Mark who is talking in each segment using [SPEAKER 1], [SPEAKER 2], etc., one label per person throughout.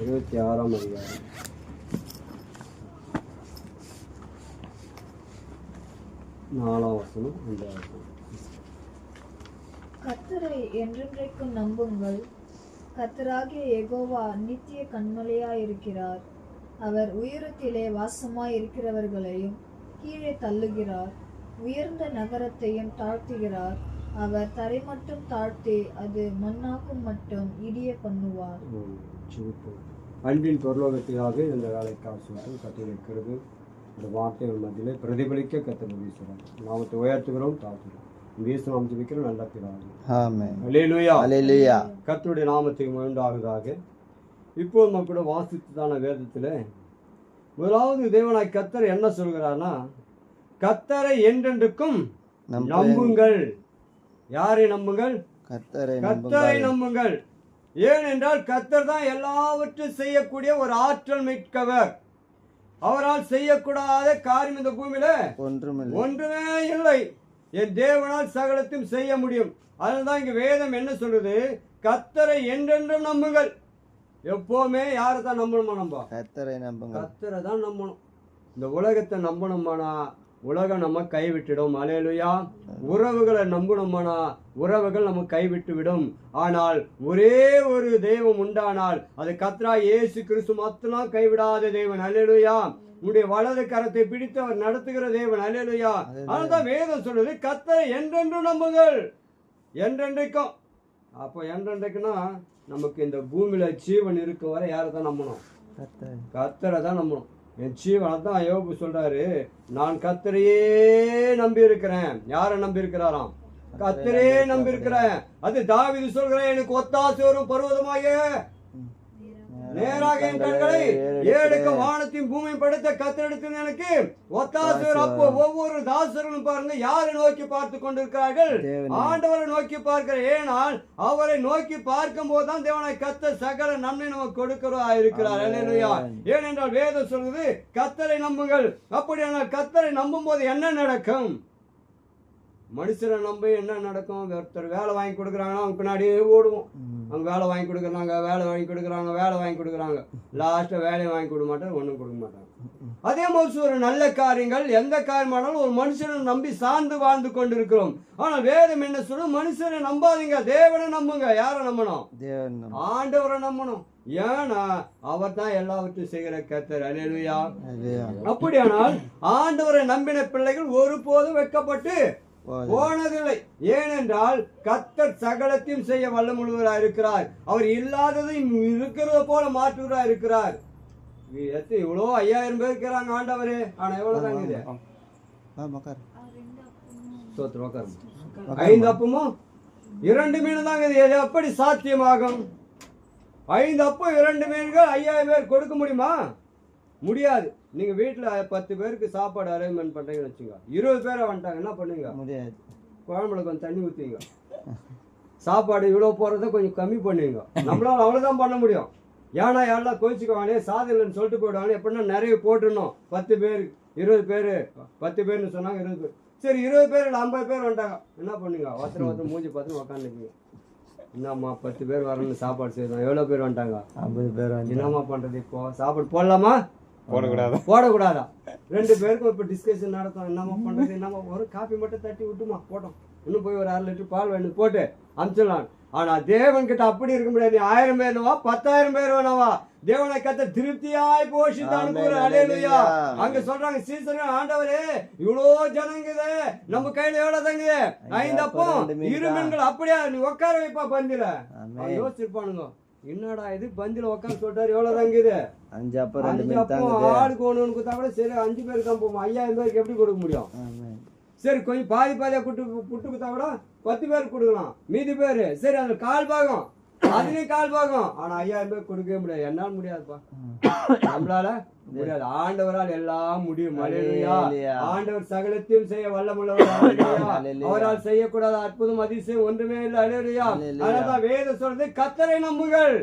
[SPEAKER 1] 26ஆம் அதிகாரம் 4ஆம் வசனம் 5ஆம் வசனம்.
[SPEAKER 2] கர்த்தரை என்றென்றைக்கும் நம்புங்கள். கர்த்தராகிய யெகோவா நித்திய கன்மலையாயிருக்கிறார். அவர் உயரத்திலே வாசமாயிருக்கிறவர்களையும் கீழே தள்ளுகிறார். உயர்ந்த நகரத்தையும் தாழ்த்துகிறார். அவர் தரை மட்டும் தாழ்த்தி அது மண்ணாக்கும் மட்டும் இடிய பண்ணுவார்.
[SPEAKER 1] அன்பின் பொருளோகத்திலாக இந்த வேலைக்காக சொல்லிட்டு கத்திருக்கிறது. இந்த வார்த்தைகள் மத்தியிலே பிரதிபலிக்க கத்தர் வீசுகிறார். நாமத்தை உயர்த்துகிறோம், தாழ்த்துகிறோம். வீசு ஜெபிக்கிறோம். நல்ல பிதாவே. ஆமென். அல்லேலூயா. அல்லேலூயா. கர்த்தருடைய நாமத்துக்கு மகிமையுண்டாவதாக. இப்போ நம்ம கூட வாசித்ததான வேதத்தில் முதலாவது தேவனாய் கர்த்தர் என்ன சொல்கிறார்னா, கர்த்தரை என்றென்றுக்கும் நம்புங்கள். யாரை நம்புங்கள்? கர்த்தரை நம்புங்கள். ஏனென்றால் கர்த்தர் தான் எல்லாவற்றையும் செய்யக்கூடிய ஒரு ஆற்றல் மிக்கவர். அவரால் செய்யக்கூடாத காரியம் இந்த பூமியில ஒன்றுமே இல்லை. என் தேவனால் சகலத்தையும் செய்ய முடியும். அதனால்தான் இங்க வேதம் என்ன சொல்றது? கர்த்தரை என்றென்றும் நம்புங்கள். எப்பவுமே யாரை தான் நம்பணுமா? நம்ம கர்த்தரை தான் நம்பணும். இந்த உலகத்தை நம்பணுமானா உலகம் நம்ம கைவிட்டுடும். அல்லேலூயா. உறவுகளை நம்பணுமானா உறவுகள் நம்ம கைவிட்டு விடும். ஆனால் ஒரே ஒரு தெய்வம் உண்டானால் அது கர்த்தராகிய இயேசு கிறிஸ்து மட்டும்தான் கைவிடாத தேவன். அல்லேலூயா. உன்னுடைய வலது கரத்தை பிடித்து அவர் நடத்துகிற தேவன். அல்லேலூயா. அதுதான் வேதம் சொல்றது, கர்த்தரை என்றென்றும் நம்புங்கள். என்றென்றைக்கும். அப்போ என்றென்றைக்குன்னா நமக்கு இந்த பூமியில ஜீவன் இருக்க வரை யாரை தான் நம்பணும்? கர்த்தரை தான் நம்பணும். என் ஜீவன் தான் யோபு சொல்றாரு, நான் கர்த்தரையே நம்பி இருக்கிறேன். யாரை நம்பி இருக்கிறாராம்? கர்த்தரே நம்பி இருக்கிறேன். அது தாவீது சொல்கிறேன், எனக்கு ஒத்தாசை வரும் பர்வதமாக நேராக என் கண்களை ஏழுக்கு வானத்தையும் பூமியும் படைத்த கர்த்தரிடத்தில் எனக்கு ஒத்தாசை வரும். அப்போ ஒவ்வொரு தாசர்களும் பாருங்க யாரை நோக்கி பார்த்து கொண்டிருக்கிறார்கள்? ஆண்டவரை நோக்கி பார்க்கிற. ஏனால் அவரை நோக்கி பார்க்கும் போதுதான் தேவனாய் கர்த்தர் சகல நன்மை நமக்கு கொடுக்கிறா இருக்கிறார். அல்லேலூயா. ஏனென்றால் வேதம் சொல்றது கர்த்தரை நம்புங்கள். அப்படியானால் கர்த்தரை நம்பும் போது என்ன நடக்கும்? மனுஷரை நம்ப என்ன நடக்கும்? ஒருத்தர் வேலை வாங்கி கொடுக்குறாங்கன்னா அவங்க பின்னாடியே ஓடுவோம். அவங்க வேலை வாங்கி கொடுக்குறாங்க, வேலை வாங்கி கொடுக்குறாங்க, வேலை வாங்கி கொடுக்குறாங்க. லாஸ்ட்டாக வேலையை வாங்கி கொடுக்க மாட்டாங்க, ஒன்றும் கொடுக்க மாட்டாங்க. அதே மாதிரி ஒரு நல்ல காரியங்கள் எந்த காரியமானாலும் ஒரு மனுஷனை நம்பி சார்ந்து வாழ்ந்து கொண்டு இருக்கிறோம். ஆனால் வேதம் என்ன சொல்லும்? மனுஷனை நம்பாதீங்க, தேவனை நம்புங்க. யாரை நம்பணும்? ஆண்டவரை நம்பணும். ஏன்னா அவர் தான் எல்லாவற்றையும் செய்கிற கர்த்தர். அல்லேலூயா. அப்படியானால் ஆண்டவரை நம்பின பிள்ளைகள் ஒருபோதும் வெட்கப்பட்டு போனதில்லை. ஏனென்றால் கர்த்தர் சகலத்தையும் செய்ய வல்லமுள்ளவராக இருக்கிறார். அவர் இல்லாததையும் இருக்கிறத போல மாற்றுவராக இருக்கிறார். இவ்வளோ 5000 பேர் இருக்கிறாங்க ஆண்டவரே. ஆனா எவ்வளவு தாங்க இது? 5 அப்பமும் 2 மீன் தாங்க. இது எப்படி சாத்தியமாகும்? 5 அப்பம் 2 மீன்கள் 5000 பேர் கொடுக்க முடியுமா? முடியாது. நீங்க வீட்டுல 10 பேருக்கு சாப்பாடு அரேஞ்ச்மெண்ட் பண்றீங்கன்னு வச்சுங்க. 20 பேரை வந்துட்டாங்க, என்ன பண்ணுவீங்க? முடியாது. குழம்புல கொஞ்சம் தண்ணி ஊற்றுவீங்க. சாப்பாடு இவ்வளோ போறதை கொஞ்சம் கம்மி பண்ணுவீங்க. நம்மளால அவ்வளவுதான் பண்ண முடியும். ஏன்னா யாரெல்லாம் கோச்சிக்குவானே சாதம் இல்லைன்னு சொல்லிட்டு போயிடுவாங்க. எப்படின்னா நிறைய போட்டுடணும். 10 பேர் 20 பேர் 10 பேர்னு சொன்னாங்க. 20 பேர். சரி 20 பேர் இல்லை 50 பேர் வந்துட்டாங்க, என்ன பண்ணுவீங்க? ஒருத்தர் மூஞ்சி பார்த்து உக்காந்துக்குங்க. என்னம்மா 10 பேர் வரணும்னு சாப்பாடு செய்யணும். எவ்வளோ பேர் வந்துட்டாங்க? 50 பேர். என்னம்மா பண்றது? இப்போ சாப்பாடு போடலாமா போடக்கூடாதா? 2 பேருக்கும் இப்போ டிஸ்கஷன் நடத்தும். என்னம்மா பண்றது? என்னம்மா ஒரு காப்பி மட்டும் தட்டி விட்டுமா போட்டோம். இன்னும் போய் ஒரு 1/2 லிட்டர் பால் வேணும் போட்டு அனுப்பிச்சிடலாம். ஆனா தேவன் கிட்ட அப்படி இருக்க முடியாது. 1000 பேர் வேணவா 10,000 பேர் வேணவா தேவனை கர்த்தர் திருப்தியாய் போஷித்து அனுப்புகிறார். அல்லேலூயா. அங்க சொல்றாங்க சீசர்கள், ஆண்டவரே இவ்வளோ ஜனங்குது, நம்ம கையில எவ்வளவு தங்குது? 5 அப்பம் 2 மீன்கள். அப்படியா? நீ உட்கார வைப்பா பந்தில. யோசிச்சிருப்பானுங்க, என்னடா இது பந்தில உட்காந்து சொல்றாரு, எவ்வளவு தங்குது? 5 அப்பம் ஆளுக்கு ஒண்ணு கொடுத்தா கூட சரி 5 பேருக்கு தான் போவோம். 5000 பேருக்கு எப்படி கொடுக்க முடியும்? சரி கொஞ்சம் பாதி பாதியா புட்டு கொடுத்தா கூட 10 பேருக்கு கொடுக்கலாம். மீதி பேரு சரி அதுல 1/4 பாகம், அதுலயும் 1/4 பாகம். ஆனா 5000 பேருக்கு கொடுக்கவே முடியாது. என்னால முடியாதுப்பா, நம்மளால முடியாது. ஆண்டவரால் எல்லாம் முடியும். அல்லேலூயா. ஆண்டவர் சகலத்தையும் செய்ய வல்லமுள்ளவர். அவரால் செய்யக்கூடாத அற்புதம் அதிசயம் ஒன்றுமே இல்லை. அல்லேலூயா. அதனாலதான் வேதம் சொல்றது கர்த்தரை நம்புங்கள்.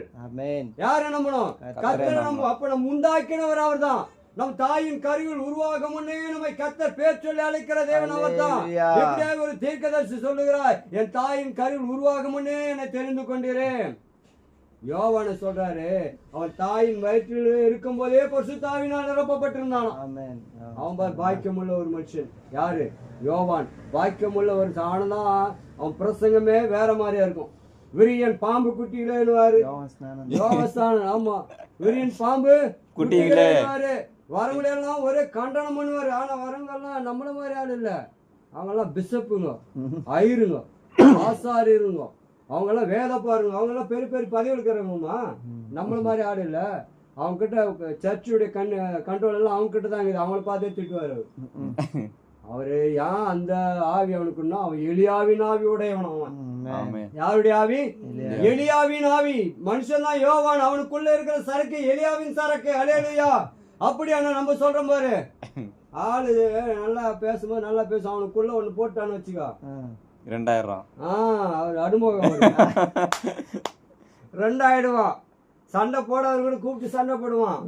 [SPEAKER 1] யாரை நம்பணும்? கர்த்தரை நம்பும். அப்ப நம்ம உண்டாக்கினவர் அவர் தான். நம் தாயின் கருவில் உருவாக முன்னே நம்மை கர்த்தர் பேர் சொல்லி அழைக்கிற தேவன் அவர் தான். எப்படியாக ஒரு தீர்க்கதரிசி சொல்லுகிறார், என் தாயின் கருவில் உருவாக முன்னே என்னை தெரிந்து கொண்டீரேன். யோவான சொல்றாரு, அவன் தாயின் வயிற்றில் இருக்கும் போதே பரிசுத்த ஆவியினால் நிரப்பப்பட்டிருந்தான். அவன் பாக்கியமுள்ள ஒரு மனுஷன். யாரு? யோவான். பாக்கியமுள்ள ஒரு ஆனதான். அவன் பிரசங்கமே வேற மாதிரியா இருக்கும். விரியன் பாம்பு குட்டிகளேன்னுவாரு. யோகஸ்தானம். ஆமா, விரியன் பாம்பு குட்டிகளே. வரவங்களெல்லாம் ஒரே கண்டனம் பண்ணுவாரு. ஆனா வரவங்கெல்லாம் நம்மள மாதிரி ஆள் இல்ல. அவங்கெல்லாம் பிஷப்புங்க, ஐயருங்க, ஆசாரியருங்க, அவங்கெல்லாம் வேத பாருங்க, அவங்கெல்லாம் பெரிய பெரிய பதவி இருக்கிறவங்கம்மா. நம்மள மாதிரி ஆள் இல்ல. அவங்க கிட்ட சர்ச்சுடைய கண்ட்ரோல் எல்லாம் அவங்க கிட்ட தான் இருக்குது. அவங்கள பார்த்தே திட்டுவாரு அவரு. ஏன் அந்த ஆவி அவனுக்குன்னா, அவன் எலியாவின் ஆவி உடையவன். அவன் யாருடைய ஆவி? எலியாவின் ஆவி. மனுஷன் தான் யோவான். அவனுக்குள்ள இருக்கிற சரக்கு எலியாவின் சரக்கு. அல்லேலூயா. அப்படியான நம்ம சொல்றோம் பாரு, ஆளு நல்லா பேசும்போது நல்லா பேசும். அவனுக்குள்ள ஒண்ணு போட்டான்னு வச்சுக்கோ,
[SPEAKER 3] 2000.
[SPEAKER 1] அவர் அனுபவம் 2 சண்டை போடாத கூட கூப்பிட்டு சண்டை போடுவான்.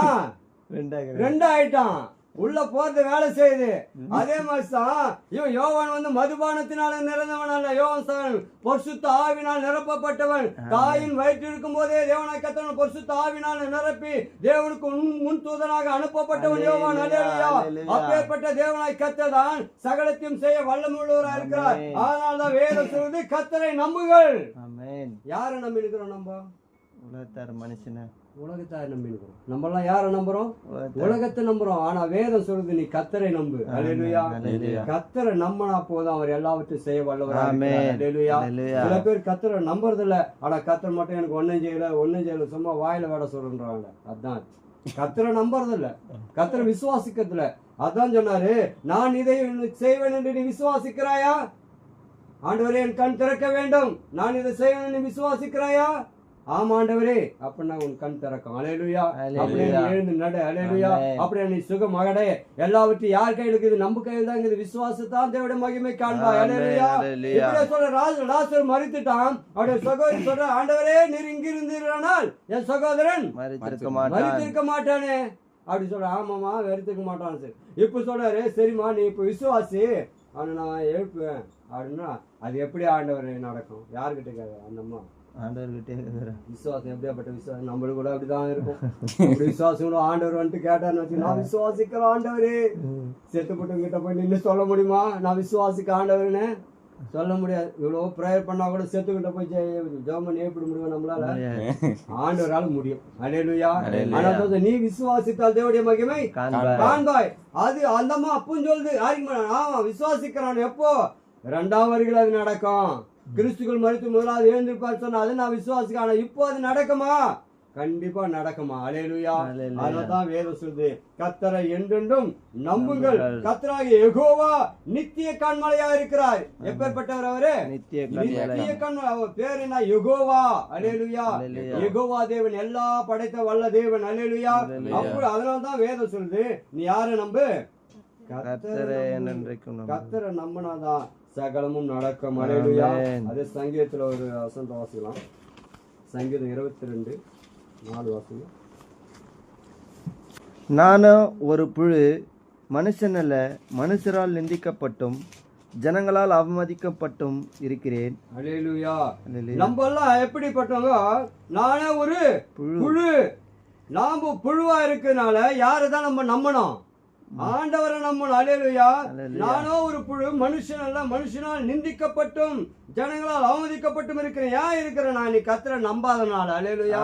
[SPEAKER 1] ஏன் 2 ஆயிட்டான். உள்ள போறது வேலை செய்யுது. அதே மாதிரிதான் இவன் யோவான் வந்து மதுபானத்தினால நிறந்தவன் அல்ல. யோவான் பரிசுத்த ஆவினால் நிரப்பப்பட்டவன். தாயின் வயிற்று இருக்கும் போதே தேவனாய் கர்த்தர் பரிசுத்த ஆவினால் நிரப்பி தேவனுக்கு முன் தூதனாக அனுப்பப்பட்டவன் யோவான். அல்லேலூயா. அப்பேற்பட்ட தேவனாய் கர்த்தர் தான் சகலத்தையும் செய்ய வல்லமுள்ளவராக இருக்கிறார். அதனால்தான் வேதம் சொல்வது, கர்த்தரை நம்புங்கள். யாரை நம்பி இருக்கிறோம்? நம்ம
[SPEAKER 4] உலகத்தார் மனுஷன
[SPEAKER 1] உலகத்தார் நம்பி இருக்கிறோம். நம்ம எல்லாம் யாரை நம்புறோம்? உலகத்தை நம்புறோம். ஆனா வேதம் சொல்றது, நீ கர்த்தரை நம்பு. அல்லேலூயா. கர்த்தரை நம்பினா போதும், அவர் எல்லாவற்றையும் செய்ய வல்லவராக இருக்கிறார். அல்லேலூயா. சில பேர் கர்த்தரை நம்புறது இல்ல. ஆனா கர்த்தர் மட்டும் எனக்கு ஒன்னும் செய்யல சும்மா வாயில வேட சொல்றாங்க. அதான் கர்த்தரை நம்புறது இல்ல, கர்த்தரை விசுவாசிக்கிறது இல்ல. அதான் சொன்னாரு, நான் இதை செய்வேன் என்று நீ விசுவாசிக்கிறாயா? ஆண்டவரே, என் கண் திறக்க வேண்டும், நான் இதை செய்வேன் என்று விசுவாசிக்கிறாயா? ஆமா ஆண்டவரே, அப்படின்னா உன் கண் திறக்கும். அல்லேலூயா. அப்படியே எழுந்து நட. அல்லேலூயா. அப்படியே நீ சுகம் மகடே. எல்லாவற்றையும் யார் கையில் இருக்குது? நம்ம கையில் தான் இருக்குது. விசுவாசத்தான் தேவனுடைய மகிமை காண்பாய். அல்லேலூயா. இப்படியே சொல்ற லாசர் மரித்துட்டான். அவருடைய சகோதரி சொல்ற, ஆண்டவரே, நீர் இங்கிருந்தீரானால் என் சகோதரன் மரித்திருக்க மாட்டானே. அப்படி சொல்ற. ஆமாமா, வெறுத்துக்க மாட்டான். சரி, இப்ப சொல்றாரு, சரிம்மா நீ இப்ப விசுவாசி, அவனை நான் எழுப்புவேன் அப்படின்னா, அது எப்படி ஆண்டவர் நடக்கும்? யாருக்கிட்ட கேட்க? அந்தம்மா
[SPEAKER 4] ஆண்டவர்கிட்டே
[SPEAKER 1] விசுவாசம் எப்படியாப்பட்ட விசுவாசம்? நம்மளுக்கு கூட அப்படிதான் இருக்கும். அப்படி விசுவாசம் கூட ஆண்டவர் வந்துட்டு கேட்டான்னு வச்சு, நான் விசுவாசிக்கிறேன் ஆண்டவரே. செத்துப்பட்டு கிட்ட போய் நின்று சொல்ல முடியுமா நான் விசுவாசிக்க ஆண்டவருன்னு? சொல்ல முடியாது. இவ்வளவு ப்ரேயர் பண்ணா கூட செத்துக்கிட்ட போய் ஜெபம் பண்ணி எப்படி முடியும் நம்மளால? ஆண்டவரால முடியும். அல்லேலூயா. ஆனா நீ விசுவாசித்தால் தேவனுடைய மகிமை காண்பாய். அது அந்தம்மா அப்பவும் சொல்லுது, ஆமா விசுவாசிக்கிறான். எப்போ? 2ஆம் வருகையில் அது நடக்கும். கிறிஸ்துக்குள் மரித்து முதலாவது எழுந்திருப்பார் சொன்னா, அது நான் விசுவாசிக்க. ஆனா இப்போ அது நடக்குமா? கண்டிப்பா நடக்குமா? அல்லேலூயா. அதனால்தான் வேதம் சொல்லுது, கர்த்தரை என்றென்றும் நம்புங்கள். கர்த்தராகிய யெகோவா நித்திய கன்மலையா இருக்கிறார். எப்பேற்பட்டவர் அவரு? நித்திய கன்மலை. அவர் பேர் என்ன? யெகோவா. அல்லேலூயா. யெகோவா தேவன், எல்லா படைத்த வல்ல தேவன். அல்லேலூயா. அப்படி அதனால்தான் வேதம் சொல்லுது, நீ யாரை நம்பு? கர்த்தரை நம்பினாதான் சகலமும் நடக்கும். அல்லேலூயா. அதே சங்கீதத்துல ஒரு வசனத்தை வாசிக்கலாம். சங்கீதம் 22:4 வாசிக்கலாம்.
[SPEAKER 4] நானும் ஒரு புழு, மனுஷன் அல்ல, மனுஷரால் நிந்திக்கப்பட்டும் ஜனங்களால் அவமதிக்கப்பட்டும் இருக்கிறேன்.
[SPEAKER 1] அல்லேலூயா. நம்ம எல்லாம் எப்படிப்பட்டவங்க? நானே ஒரு புழு. நாம புழுவா இருக்கிறதுனால யாரை தான் நம்ம நம்பணும்? ஆண்டவரை நம்பணும். அல்லேலூயா. நானோ ஒரு புழு, மனுஷன் அல்ல, மனுஷனால் நிந்திக்கப்பட்டும் ஜனங்களால் அவமதிக்கப்பட்டும் இருக்கிறேன். ஏன் இருக்கிறேன்? நான் நீ கர்த்தரை நம்பாதனால. அல்லேலூயா.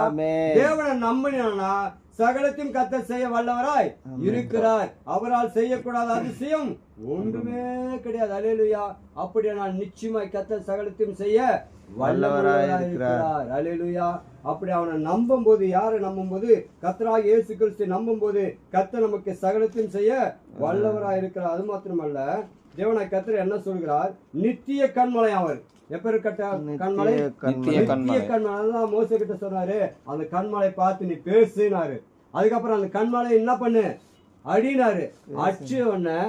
[SPEAKER 1] தேவனை நம்பினா சகலத்தையும் கர்த்தர் செய்ய வல்லவராய் இருக்கிறார். அவரால் செய்யக்கூடாத அதிசயம் ஒன்றுமே கிடையாது. அல்லேலூயா. அப்படியே நான் நிச்சயமாய் கர்த்தர் சகலத்தையும் செய்ய வல்லவராய் இருக்கிறார். அல்லேலூயா. அப்படி அவனை நம்பும் போது, யாரை நம்பும் போது? கர்த்தராகிய இயேசு கிறிஸ்து நம்பும் போது கர்த்தர் நமக்கு சகலத்தையும் செய்ய வல்லவராய் இருக்கிறார். அது மாத்திரமல்ல, தேவனாய் கர்த்தர் என்ன சொல்கிறார்? நித்திய கன்மலை. அவர் எப்பேற்பட்ட கன்மலை? நித்திய கன்மலை. மோசே கிட்ட சொன்னாரு, அந்த கன்மலை பார்த்து நீ பேசுனாரு. அதுக்கப்புறம் அந்த கன்மலை என்ன பண்ணு? அடினாரு. அடிச்ச உடனே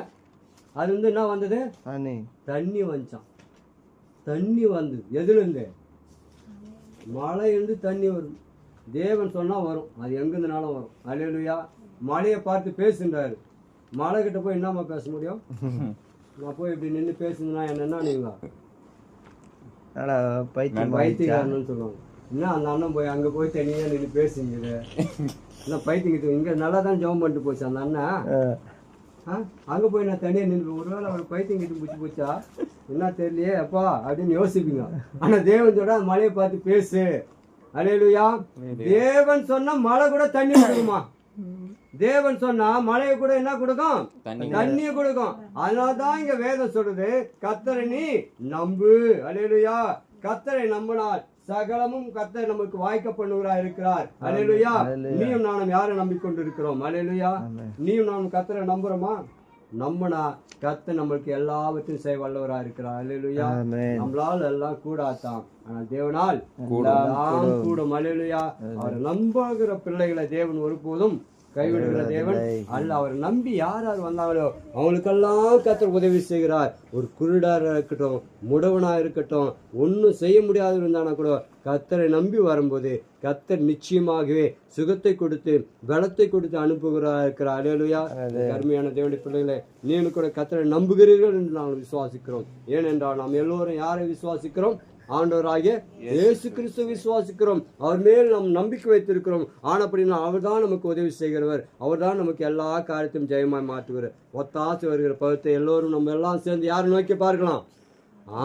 [SPEAKER 1] அது வந்து என்ன வந்தது? தண்ணி வந்துச்சான். தண்ணி வந்து எதுல இருந்து? மழை இருந்து தண்ணி வரும். தேவன் சொன்னா வரும். அது எங்கிருந்துனாலும் வரும். அல்லேலூயா. மழையை பார்த்து பேசுன்றாரு. மழை கிட்ட போய் என்னமா பேச முடியும்? நான் போய் இப்படி நின்று பேசுனா என்ன நீங்க பைத்தியக்காரன்னு சொல்லுவாங்க. என்ன அந்த அண்ணன் போய் அங்கே போய் தனியாக நின்று பேசுங்க இல்லை பைத்தியங்க இங்கே நல்லா தான் ஜெபம் பண்ணிட்டு போச்சு அந்த அண்ணன். அங்கே போய் நான் தனியாக நின்று ஒருவேளை அவர் பைத்தியம் கிட்ட பிடிச்சி போச்சா என்ன தெரியலையே அப்பா அப்படின்னு யோசிப்பீங்க. ஆனால் தேவன் சொல்ற மழையை பார்த்து பேசு. அல்லேலூயா. தேவன் சொன்னா மழை கூட தண்ணி கொடுக்குமா? தேவன் சொன்னா மழையை கூட என்ன கொடுக்கும்? தண்ணியை கொடுக்கும். அதனாலதான் இங்க வேதம் சொல்றது கர்த்தரை நீ நம்பு. அல்லேலூயா. கர்த்தரை நம்பினால் சகலமும் கர்த்தர் நமக்கு வாய்க்க பண்ணுகிறா இருக்கிறார். அல்லேலூயா. நீயும் நானும் யாரை நம்பிக்கொண்டு இருக்கிறோம்? அல்லேலூயா. நீயும் நானும் கர்த்தரை நம்புறோமா? நம்பினா கர்த்தர் நம்மளுக்கு எல்லாவற்றையும் செய்ய வல்லவரா இருக்கிறார். அல்லேலூயா. நம்மளால எல்லாம் கூடாதான், ஆனால் தேவனால் எல்லாம் கூடும். அல்லேலூயா. அவர் நம்புகிற பிள்ளைகளை தேவன் ஒருபோதும் கைவிடுகிற தேவன் அல்ல. அவர் நம்பி யார் யார் வந்தாங்களோ அவங்களுக்கெல்லாம் கர்த்தர் உதவி செய்கிறார். ஒரு குருடாரா இருக்கட்டும், முடவனா இருக்கட்டும், ஒன்னும் செய்ய முடியாது இருந்தானா கூட கர்த்தரை நம்பி வரும்போது கர்த்தர் நிச்சயமாகவே சுகத்தை கொடுத்து பலத்தை கொடுத்து அனுப்புகிறா இருக்கிறார். அல்லேலூயா. அருமையான தேவனுடைய பிள்ளைகளை, நீனு கூட கர்த்தரை நம்புகிறீர்கள் என்று நாங்கள் விசுவாசிக்கிறோம். ஏனென்றால் நாம் எல்லோரும் யாரை விசுவாசிக்கிறோம்? ஆண்டவராகிய இயேசு கிறிஸ்து விசுவாசிக்கிறோம். அவர் மேல் நாம் நம்பிக்கை வைத்திருக்கிறோம். ஆனப்படினா அவர் தான் நமக்கு உதவி செய்கிறவர். அவர் தான் நமக்கு எல்லா காரியத்தையும் ஜெயமாய் மாற்றுகிறார். ஒத்தாசி வருகிற பதத்தை எல்லோரும் நம்ம எல்லாம் சேர்ந்து யாரை நோக்கி பார்க்கலாம்?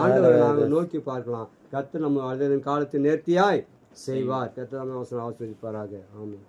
[SPEAKER 1] ஆண்டவரை நாங்கள் நோக்கி பார்க்கலாம். கர்த்தர் நம்ம காலத்தை நேர்த்தியாய் செய்வார். கர்த்தர் ஆசீர்வதிப்பாராக. ஆமென்.